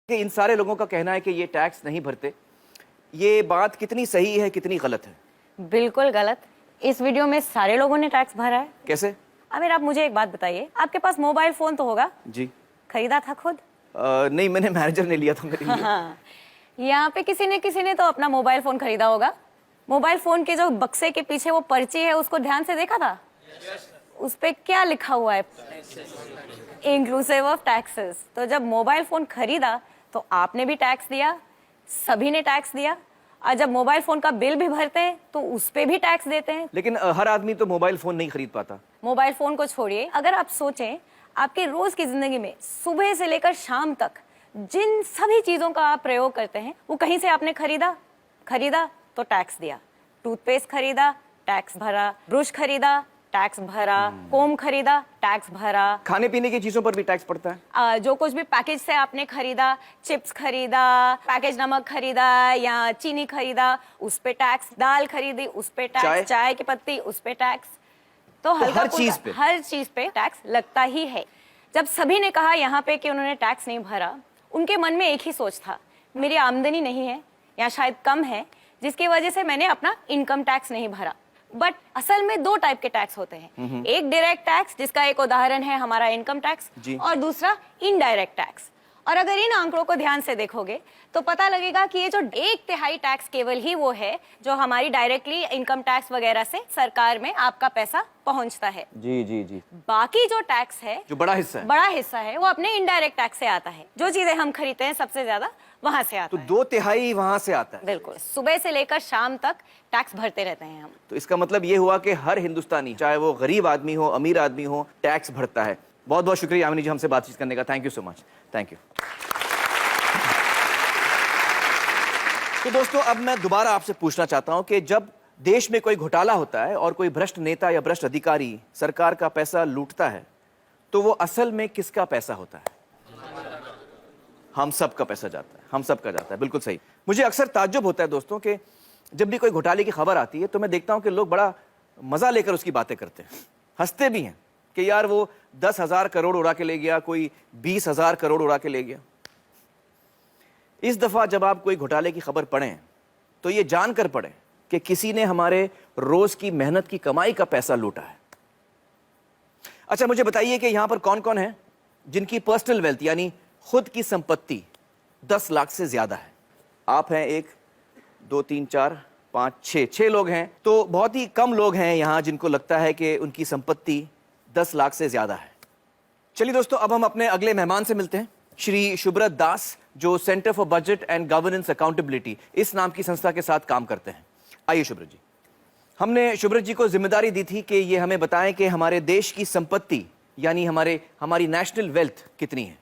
कि इन सारे लोगों का कहना है कि ये टैक्स नहीं भरते। ये बात कितनी सही है, कितनी गलत है? बिल्कुल गलत। इस वीडियो में सारे लोगों ने टैक्स भरा है। कैसे? आमिर, आप मुझे एक बात बताइए, आपके पास मोबाइल फोन तो होगा? जी। खरीदा था खुद? नहीं, मैंने मैनेजर ने लिया था मेरे लिए। हाँ। यहाँ पे किसी ने तो अपना मोबाइल फोन खरीदा होगा। मोबाइल फोन के जो बक्से के पीछे वो पर्ची है, उसको ध्यान से देखा था? उस पे क्या लिखा हुआ है? Inclusive of taxes. तो जब मोबाइल फोन खरीदा तो आपने भी टैक्स दिया, सभी ने टैक्स दिया। और जब मोबाइल फोन का बिल भी भरते हैं तो उस पे भी टैक्स देते हैं। लेकिन हर आदमी तो मोबाइल फोन नहीं खरीद पाता। मोबाइल फोन को छोड़िए, अगर आप सोचें आपके रोज की जिंदगी में सुबह से लेकर शाम तक जिन सभी चीजों का आप प्रयोग करते हैं वो कहीं से आपने खरीदा तो टैक्स दिया। टूथपेस्ट खरीदा, टैक्स भरा। ब्रश खरीदा, टैक्स भरा। कोम खरीदा, टैक्स भरा। खाने पीने की चीजों पर भी टैक्स पड़ता है। जो कुछ भी पैकेज से आपने खरीदा, चिप्स खरीदा, पैकेज नमक खरीदा या चीनी खरीदा, उस पे टैक्स। दाल खरीदी, उस पे टैक्स। चाय की पत्ती, उस पे टैक्स। तो हर चीज पे टैक्स लगता ही है। जब सभी ने कहा यहाँ पे कि उन्होंने टैक्स नहीं भरा, उनके मन में एक ही सोच था, मेरी आमदनी नहीं है या शायद कम है, जिसकी वजह से मैंने अपना इनकम टैक्स नहीं भरा। बट असल में दो टाइप के टैक्स होते हैं। एक डायरेक्ट टैक्स, जिसका एक उदाहरण है हमारा इनकम टैक्स, और दूसरा इनडायरेक्ट टैक्स। और अगर इन आंकड़ों को ध्यान से देखोगे तो पता लगेगा कि ये जो 1/3 टैक्स केवल ही वो है जो हमारी डायरेक्टली इनकम टैक्स वगैरह से सरकार में आपका पैसा पहुंचता है। जी जी जी। बाकी जो टैक्स है, जो बड़ा हिस्सा है, वो अपने इनडायरेक्ट टैक्स से आता है। जो चीजें हम खरीदते हैं सबसे ज्यादा वहां से आता है। तो 2/3 वहां से आता है। बिल्कुल, सुबह से लेकर शाम तक टैक्स भरते रहते हैं हम। तो इसका मतलब ये हुआ कि हर हिंदुस्तानी, चाहे वो गरीब आदमी हो, अमीर आदमी हो, टैक्स भरता है। बहुत बहुत शुक्रिया यामिनी जी हमसे बातचीत करने का। Thank you so much. Thank you. तो दोस्तों, अब मैं दोबारा आपसे पूछना चाहता हूं कि जब देश में कोई घोटाला होता है और कोई भ्रष्ट नेता या भ्रष्ट अधिकारी सरकार का पैसा लूटता है, तो वो असल में किसका पैसा होता है? हम सब का पैसा जाता है, हम सब का जाता है। बिल्कुल सही। मुझे अक्सर ताज्जुब होता है दोस्तों कि जब भी कोई घोटाले की खबर आती है तो मैं देखता हूं कि लोग बड़ा मजा लेकर उसकी बातें करते हैं, हंसते भी हैं कि यार वो 10,000 करोड़ उड़ा के ले गया, कोई 20,000 करोड़ उड़ा के ले गया। इस दफा जब आप कोई घोटाले की खबर पढ़ें तो ये जानकर पढ़ें कि किसी ने हमारे रोज की मेहनत की कमाई का पैसा लूटा है। अच्छा, मुझे बताइए कि यहां पर कौन कौन है जिनकी पर्सनल वेल्थ यानी खुद की संपत्ति 10 लाख से ज्यादा है? आप हैं 1 2 3 4 5 6 लोग हैं। तो बहुत ही कम लोग हैं यहां जिनको लगता है कि उनकी संपत्ति 10 लाख से ज्यादा है। चलिए दोस्तों, अब हम अपने अगले मेहमान से मिलते हैं, श्री शुभ्रत दास, जो centre for budget and governance accountability इस नाम की संस्था के साथ काम करते हैं। आइए शुभ्रत जी। हमने शुभ्रत जी को जिम्मेदारी दी थी कि ये हमें बताएं कि हमारे देश की संपत्ति यानी हमारी नेशनल वेल्थ कितनी है।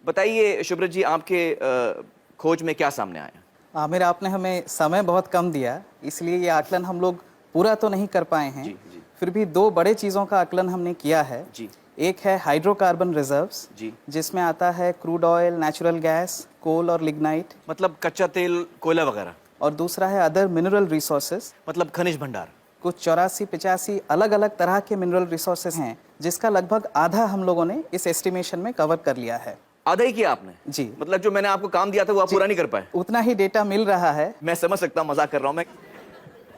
बताइए शुभ्रत जी, आपके खोज में क्या सामने आया? आमिर, आपने हमें समय बहुत कम दिया, इसलिए ये आकलन हम लोग पूरा तो नहीं कर पाए हैं। जी, जी। फिर भी 2 बड़े चीज़ों का आकलन हमने किया है। जी। एक है हाइड्रोकार्बन रिजर्व्स, जी। जिसमें आता है क्रूड ऑयल, नेचुरल गैस, कोल और लिग्नाइट, मतलब कच्चा तेल, कोयला वगैरह। और दूसरा है अदर मिनरल रिसोर्सेज, मतलब खनिज भंडार। कुछ 84-85 अलग अलग तरह के मिनरल रिसोर्सेज हैं, जिसका लगभग आधा हम लोगों ने इस एस्टिमेशन में कवर कर लिया है। आधा ही किया आपने? जी। मतलब जो मैंने आपको काम दिया था वो आप पूरा नहीं कर पाए? उतना ही डेटा मिल रहा है। मैं समझ सकता हूं, मजाक कर रहा हूं मैं।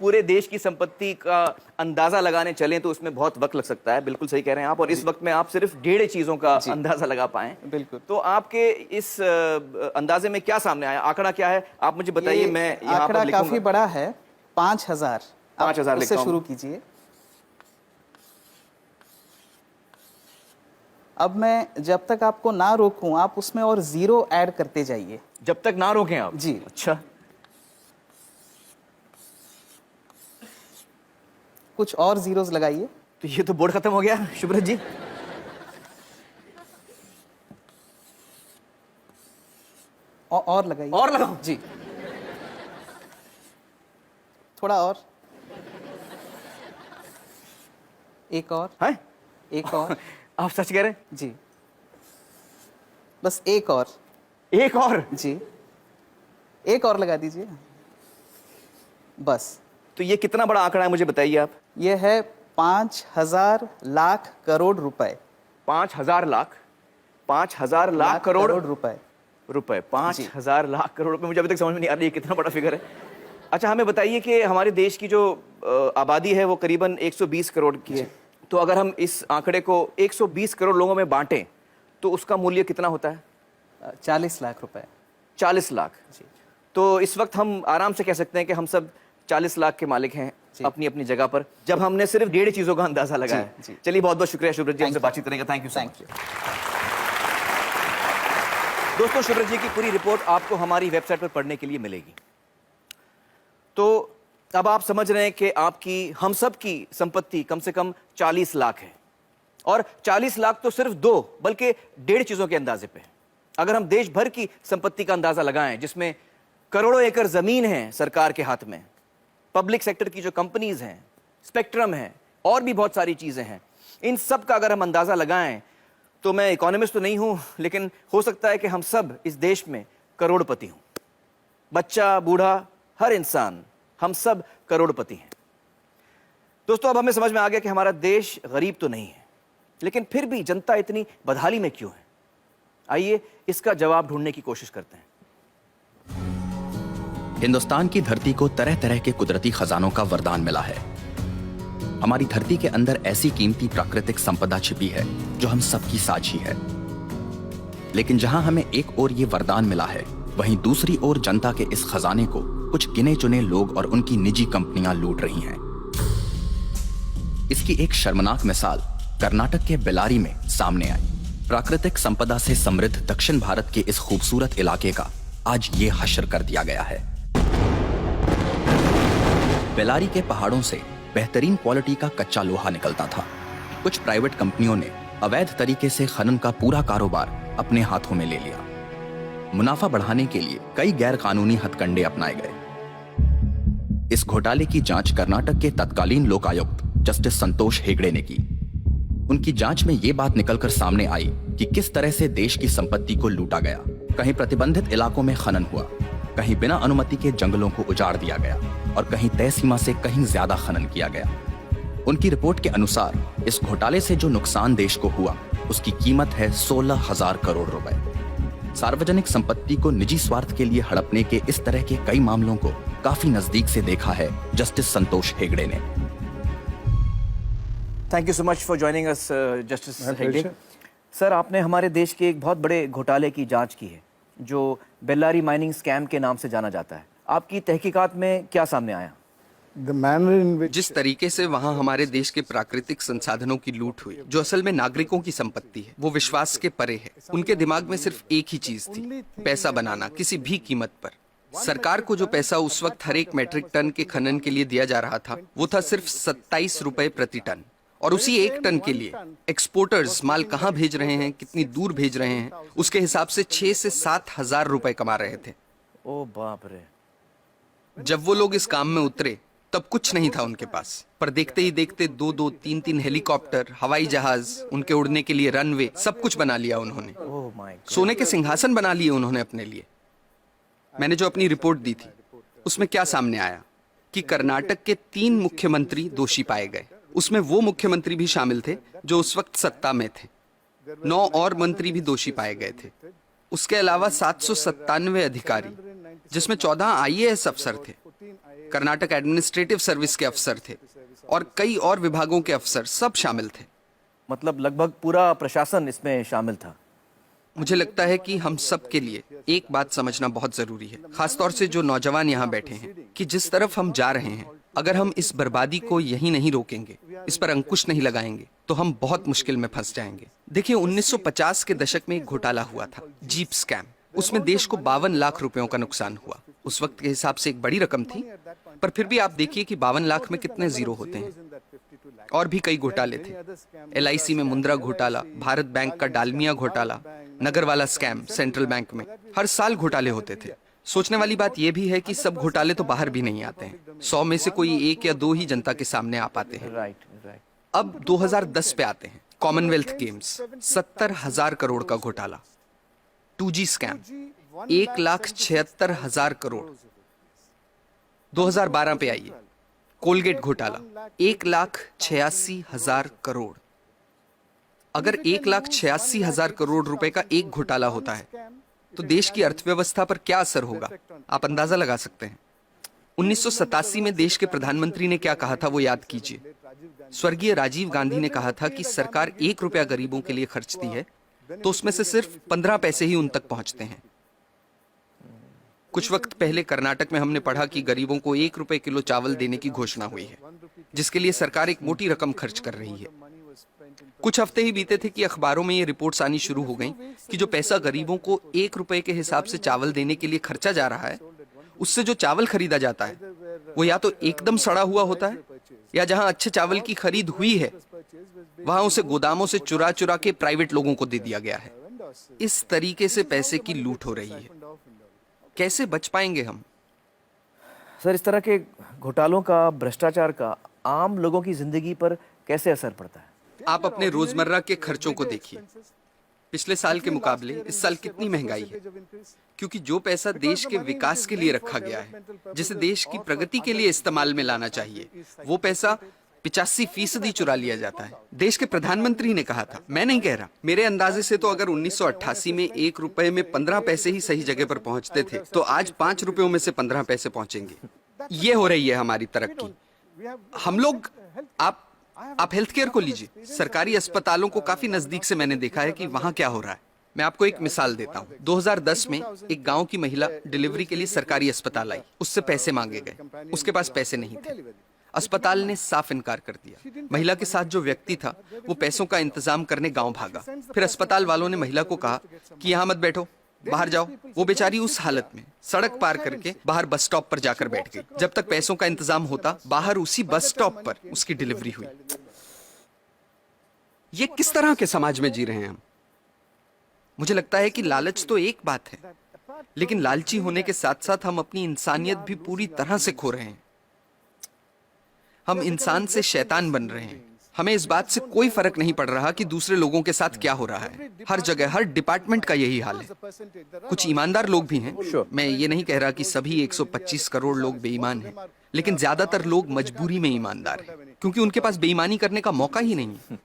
पूरे देश की संपत्ति का अंदाजा लगाने चलें तो उसमें बहुत वक्त लग सकता है। बिल्कुल सही कह रहे हैं आप। और इस वक्त में आप सिर्फ 1.5 चीजों का अंदाजा लगा पाए। बिल्कुल। तो आपके इस अंदाजे में क्या सामने आया? आंकड़ा क्या है आप मुझे बताइए। मैं यहाँ पर आंकड़ा लिखूंगा। काफी बड़ा है, 5,000। 5,000 से शुरू कीजिए। अब मैं जब तक आपको ना रोकूं, आप उसमें और 0 ऐड करते जाइए। जब तक ना रोकें आप? जी। अच्छा, कुछ और जीरोस लगाइए। तो ये तो बोर्ड खत्म हो गया शुभ्रत जी। और लगाइए। और लगाओ जी, थोड़ा और, एक और है? एक और। आप सच कह रहे हैं? जी, बस एक और। एक और? जी, एक और लगा दीजिए बस। तो ये कितना बड़ा आंकड़ा है मुझे बताइए आप। ये है 5,000 लाख करोड़ रुपए। 5,000 लाख? 5,000 लाख करोड़ रुपए। रुपए, 5,000 लाख करोड़ रुपए। मुझे अभी तक समझ में नहीं आ रही है कितना बड़ा फिगर है। अच्छा, हमें बताइए कि हमारे देश की जो आबादी है वो करीबन 120 करोड़ की है, तो अगर हम इस आंकड़े को 120 करोड़ लोगों में बांटें तो उसका मूल्य कितना होता है? 40 लाख रुपए। 40 लाख। तो इस वक्त हम आराम से कह सकते हैं कि हम सब 40 लाख के मालिक हैं अपनी अपनी जगह पर, जब हमने सिर्फ 1.5 चीजों का अंदाजा लगाया। चलिए, बहुत बहुत शुक्रिया शुभ्रत जी हमसे बातचीत करने का। Thank you so much. दोस्तों, शुभ्रत जी की पूरी रिपोर्ट आपको हमारी वेबसाइट पर पढ़ने के लिए मिलेगी। तो अब आप समझ रहे हैं कि आपकी, हम सब की संपत्ति कम से कम 40 लाख है, और 40 लाख तो सिर्फ 2 बल्कि 1.5 चीजों के अंदाजे पे है। अगर हम देश भर की संपत्ति का अंदाजा लगाएं, जिसमें करोड़ों एकड़ जमीन है सरकार के हाथ में, पब्लिक सेक्टर की जो कंपनीज हैं, स्पेक्ट्रम है, और भी बहुत सारी चीजें हैं, इन सब का अगर हम अंदाजा लगाएं तो मैं इकोनॉमिस्ट तो नहीं हूं, लेकिन हो सकता है कि हम सब इस देश में करोड़पति हों। बच्चा, बूढ़ा, हर इंसान, हम सब करोड़पति हैं। दोस्तों, अब हमें समझ में आ गया कि हमारा देश गरीब तो नहीं है, लेकिन फिर भी जनता इतनी बदहाली में क्यों है? आइए इसका जवाब ढूंढने की कोशिश करते हैं। हिंदुस्तान की धरती को तरह तरह के कुदरती खजानों का वरदान मिला है। हमारी धरती के अंदर ऐसी कीमती प्राकृतिक संपदा छिपी है जो हम सबकी साझी है। लेकिन जहां हमें एक ओर ये वरदान मिला है, वहीं दूसरी ओर जनता के इस खजाने को कुछ गिने चुने लोग और उनकी निजी कंपनियां लूट रही हैं। इसकी एक शर्मनाक मिसाल कर्नाटक के बेल्लारी में सामने आई। प्राकृतिक संपदा से समृद्ध दक्षिण भारत के इस खूबसूरत इलाके का आज ये हश्र कर दिया गया है। बेल्लारी के पहाड़ों से बेहतरीन क्वालिटी का कच्चा लोहा निकलता था। कुछ प्राइवेट कंपनियों ने अवैध तरीके से खनन का पूरा कारोबार अपने हाथों में ले लिया। मुनाफा बढ़ाने के लिए कई गैर कानूनी हथकंडे अपनाए गए। इस घोटाले की जांच कर्नाटक के तत्कालीन लोकायुक्त जस्टिस संतोष हेगड़े ने की। उनकी जांच में यह बात निकलकर सामने आई कि किस तरह से देश की संपत्ति को लूटा गया। कहीं प्रतिबंधित इलाकों में खनन हुआ, कहीं बिना अनुमति के जंगलों को उजाड़ दिया गया, और कहीं तय सीमा से कहीं ज्यादा खनन किया गया। उनकी रिपोर्ट के अनुसार इस घोटाले से जो नुकसान देश को हुआ, उसकी कीमत है 16,000 करोड़ रुपए। सार्वजनिक संपत्ति को निजी स्वार्थ के लिए हड़पने के इस तरह के कई मामलों को काफी नजदीक से देखा है जस्टिस संतोष हेगड़े ने। Thank you so much for joining us justice Hegde. Sir, आपने हमारे देश के एक बहुत बड़े घोटाले की जांच की है जो बेल्लारी माइनिंग स्कैम के नाम से जाना जाता है। आपकी तहकीकात में क्या सामने आया? जिस तरीके से वहाँ हमारे देश के प्राकृतिक संसाधनों की लूट हुई, जो असल में नागरिकों की संपत्ति है, वो विश्वास के परे है। उनके दिमाग में सिर्फ एक ही चीज थी, पैसा बनाना किसी भी कीमत पर। सरकार को जो पैसा उस वक्त हर एक मैट्रिक टन के खनन के लिए दिया जा रहा था, वो था सिर्फ 27 रुपए प्रति टन। और उसी 1 टन के लिए एक्सपोर्टर्स माल कहाँ भेज रहे हैं, कितनी दूर भेज रहे हैं, उसके हिसाब से 6 से 7 हजार रुपए कमा रहे थे। ओ बाप रे। जब वो लोग इस काम में उतरे तब कुछ नहीं था उनके पास, पर देखते ही देखते 2-2, 3-3 हेलीकॉप्टर, हवाई जहाज, उनके उड़ने के लिए रनवे, सब कुछ बना लिया उन्होंने। सोने के सिंहासन बना लिए उन्होंने अपने लिए। मैंने जो अपनी रिपोर्ट दी थी उसमें क्या सामने आया कि कर्नाटक के 3 मुख्यमंत्री दोषी पाए गए। उसमें वो मुख्यमंत्री भी शामिल थे जो उस वक्त सत्ता में थे। 9 और मंत्री भी दोषी पाए गए थे। उसके अलावा 797 अधिकारी, जिसमें 14 IAS अफसर थे, कर्नाटक एडमिनिस्ट्रेटिव सर्विस के अफसर थे, और कई और विभागों के अफसर, सब शामिल थे। मतलब लगभग पूरा प्रशासन इसमें शामिल था। मुझे लगता है कि हम सब के लिए एक बात समझना बहुत जरूरी है, खासतौर से जो नौजवान यहाँ बैठे हैं, कि जिस तरफ हम जा रहे हैं, अगर हम इस बर्बादी को यहीं नहीं रोकेंगे, इस पर अंकुश नहीं लगाएंगे, तो हम बहुत मुश्किल में फंस जाएंगे। देखिए, 1950 के दशक में एक घोटाला हुआ था, जीप स्कैम। उसमें देश को 52 लाख रुपयों का नुकसान हुआ। उस वक्त के हिसाब से एक बड़ी रकम थी, पर फिर भी आप देखिए कि 52 लाख में कितने जीरो होते हैं। और भी कई घोटाले थे, LIC में मुंद्रा घोटाला, भारत बैंक का डालमिया घोटाला, नगर वाला स्कैम सेंट्रल बैंक में। हर साल घोटाले होते थे। सोचने वाली बात यह भी है कि सब घोटाले तो बाहर भी नहीं आते हैं। 100 में से कोई 1 या 2 ही जनता के सामने आ पाते हैं। अब 2010 पे आते हैं, कॉमनवेल्थ गेम्स, 70,000 करोड़ का घोटाला। 2G scam, 1,76,000 crore. 2012 पे आइए, कोलगेट घोटाला, 1,86,000 करोड़। अगर 1,86,000 करोड़ रुपए का एक घोटाला होता है, तो देश की अर्थव्यवस्था पर क्या असर होगा, आप अंदाजा लगा सकते हैं। 1987 में देश के प्रधानमंत्री ने क्या कहा था वो याद कीजिए। स्वर्गीय राजीव गांधी ने कहा था कि सरकार 1 रुपया गरीबों के लिए खर्चती है तो उसमें से सिर्फ 15 पैसे ही उन तक पहुंचते हैं। कुछ वक्त पहले कर्नाटक में हमने पढ़ा कि गरीबों को 1 रुपए किलो चावल देने की घोषणा हुई है, जिसके लिए सरकार एक मोटी रकम खर्च कर रही है। कुछ हफ्ते ही बीते थे कि अखबारों में ये रिपोर्ट्स आनी शुरू हो गईं कि जो पैसा गरीबों को 1 रुपए के हिसाब से चावल देने के लिए खर्चा जा रहा है, उससे जो चावल खरीदा जाता है वो या तो एकदम सड़ा हुआ होता है, या जहां अच्छे चावल की खरीद हुई है वहां उसे गोदामों से चुरा चुरा के प्राइवेट लोगों को दे दिया गया है। इस तरीके से पैसे की लूट हो रही है। कैसे बच पाएंगे हम? सर, इस तरह के घोटालों का, भ्रष्टाचार का आम लोगों की जिंदगी पर कैसे असर पड़ता है? आप अपने रोजमर्रा के खर्चों को देखिए। पिछले साल के मुकाबले इस साल कितनी महंगाई है, क्योंकि जो पैसा देश के विकास के लिए रखा गया है, जिसे देश की प्रगति के लिए इस्तेमाल में लाना चाहिए, वो पैसा 85% चुरा लिया जाता है। देश के प्रधानमंत्री ने कहा था, मैं नहीं कह रहा, मेरे अंदाजे से तो अगर 1988 में 1 रुपए में 15 पैसे ही सही जगह पर पहुंचते थे तो आज 5 रुपयों में से 15 पैसे पहुंचेंगे। ये हो रही है हमारी तरक्की। हम लोग, आप हेल्थ केयर को लीजिए। सरकारी अस्पतालों को काफी नजदीक से मैंने देखा है कि वहां क्या हो रहा है। मैं आपको एक मिसाल देता हूँ। 2010 में एक गांव की महिला डिलीवरी के लिए सरकारी अस्पताल आई। उससे पैसे मांगे गए, उसके पास पैसे नहीं थे। अस्पताल ने साफ इनकार कर दिया। महिला के साथ जो व्यक्ति था वो पैसों का इंतजाम करने गांव भागा। फिर अस्पताल वालों ने महिला को कहा कि यहाँ मत बैठो, बाहर जाओ। वो बेचारी उस हालत में सड़क पार करके बाहर बस स्टॉप पर जाकर बैठ गई। जब तक पैसों का इंतजाम होता, बाहर उसी बस स्टॉप पर उसकी डिलीवरी हुई। ये किस तरह के समाज में जी रहे हैं हम? मुझे लगता है कि लालच तो एक बात है, लेकिन लालची होने के साथ साथ हम अपनी इंसानियत भी पूरी तरह से खो रहे हैं। हम इंसान से शैतान बन रहे हैं। हमें इस बात से कोई फर्क नहीं पड़ रहा कि दूसरे लोगों के साथ क्या हो रहा है। हर जगह, हर डिपार्टमेंट का यही हाल है। कुछ ईमानदार लोग भी हैं। मैं ये नहीं कह रहा कि सभी 125 करोड़ लोग बेईमान हैं, लेकिन ज्यादातर लोग मजबूरी में ईमानदार हैं, क्योंकि उनके पास बेईमानी करने का मौका ही नहीं है।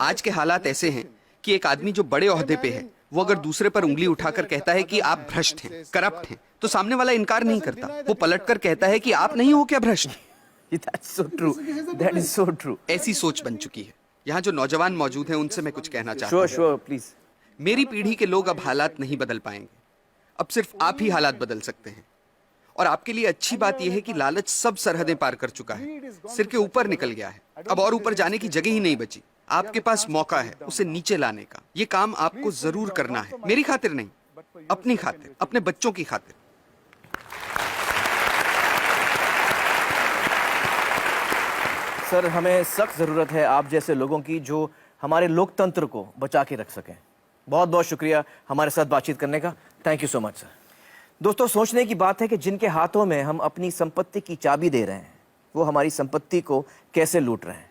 आज के हालात ऐसे हैं कि एक आदमी जो बड़े ओहदे पे है, वो अगर दूसरे पर उंगली उठाकर कहता है कि आप भ्रष्ट हैं, करप्ट हैं, तो सामने वाला इनकार नहीं करता। वो पलटकर कहता है कि आप नहीं हो क्या भ्रष्ट? That's so true. That is so true. ऐसी सोच बन चुकी है। यहाँ जो नौजवान मौजूद हैं उनसे मैं कुछ कहना चाहता हूँ। Sure, please. मेरी पीढ़ी के लोग अब हालात नहीं बदल पाएंगे। अब सिर्फ आप ही हालात बदल सकते हैं। और आपके लिए अच्छी बात यह है कि लालच सब सरहदें पार कर चुका है, सिर के ऊपर निकल गया है। अब और ऊपर जाने की जगह ही नहीं बची। आपके पास मौका है उसे नीचे लाने का। ये काम आपको जरूर करना है, मेरी खातिर नहीं, अपनी खातिर, अपने बच्चों की खातिर। सर, हमें सख्त ज़रूरत है आप जैसे लोगों की जो हमारे लोकतंत्र को बचा के रख सकें। बहुत बहुत शुक्रिया हमारे साथ बातचीत करने का। Thank you so much sir. दोस्तों, सोचने की बात है कि जिनके हाथों में हम अपनी संपत्ति की चाबी दे रहे हैं, वो हमारी संपत्ति को कैसे लूट रहे हैं।